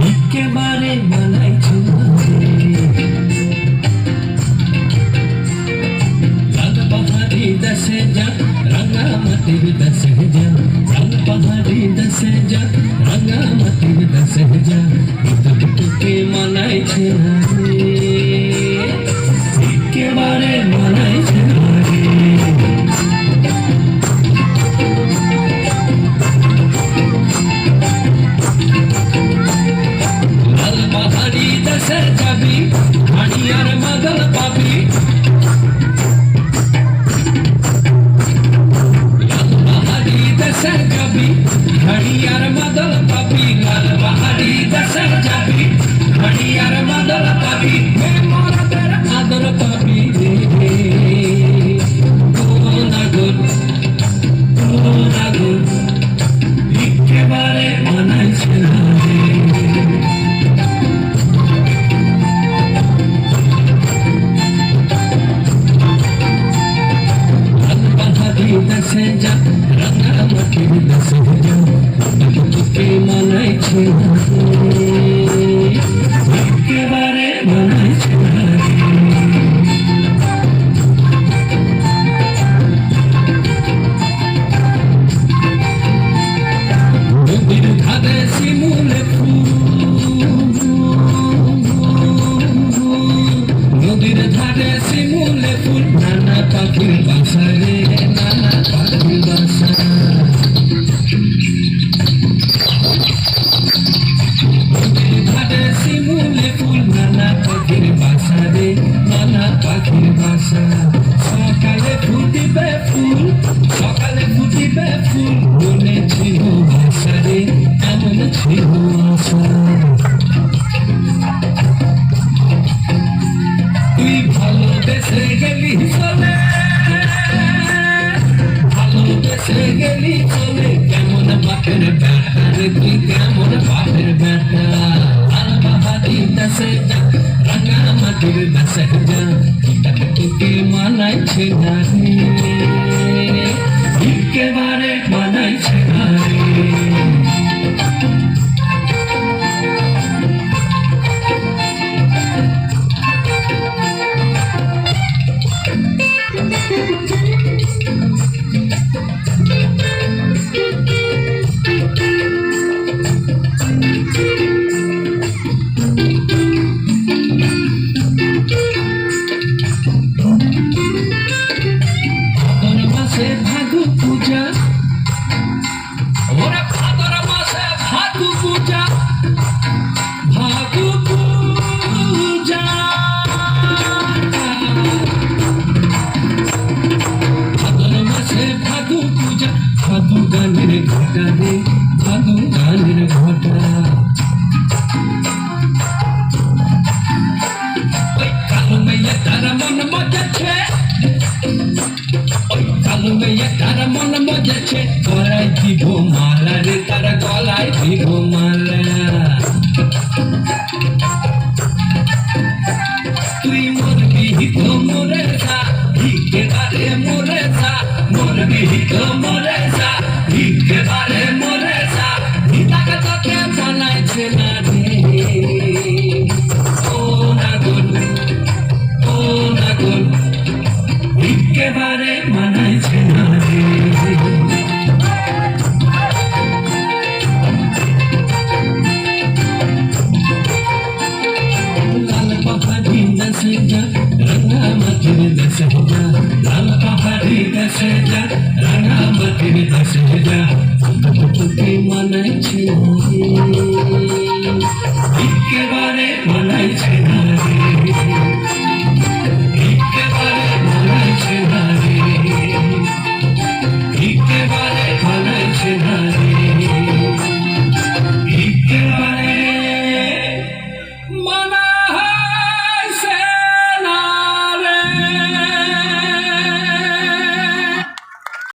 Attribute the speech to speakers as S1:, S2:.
S1: একেবারে বানাইছে লাল পাহাড়ি দেশে যা রাঙামাটির দেশে যা লাল পাহাড়ি দেশে যা রাঙামাটির দেশে যা তোকে মানাইছে একেবারে মানাইছে যাবি হাড়িয়ার মাদল পাবি লাল পাহাড়ি দেশে যাবি হাড়িয়ার মাদল পাবি লাল পাহাড়ি দেশে যাবি হাড়িয়ার মাদল পাবি মরাদের আদর পাবি নাগর একেবারে মানাইছে দেশে যা রাঙামাটির দেশে যা তোকে মানাইছে একেবারে মানাইছে নদীর ধারে শিমুলে ফুল নদীর ধারে শিমুলে ফুল নানা পাখির বাসা রে নানা পাখির বাসা নদীর ধারে শিমুলে ফুল নানা পাখির বাসা রে নানা পাখির বাসা সকালে ফুটিবে ফুল মনে ছিল আশা রে এমন ছিল আশা তুই ভালোবেসে গেলি চলে ভালোবেসে গেলি চলে কেমন বাপের বেটা রে তুই কেমন বাপের বেটা লাল পাহাড়ি দেশে যা রাঙামাটির দেশে যা তোকে মানাইছে না রে একেবারে মানাইছে না রে ভাদু পূজা ওরে ভাদর মাসে ভাদু পূজা ভাদর মাসে ভাদু পূজা ভাদু গানের ঘটা রে ভাদু গানের ঘটা ওই কালো মেয়ে তার মন মজাছে কালো মেয়ে তার মন মজেছে গলায় দিব মালা রে তার গলায় দিব মালা তুই মরবি তো মরে যা একেবারে মরে যা মরবি তো মরে যা একেবারে মরে যা তাকে তোকে মানাইছে না রে ও নাগর একেবারে মানাইছে না রে লাল পাহাড়ি দেশে যা রাঙামাটির দেশে যা লাল পাহাড়ি দেশে যা রাঙামাটির দেশে যা তোকে মানাইছে না রে একেবারে মানাইছে না রে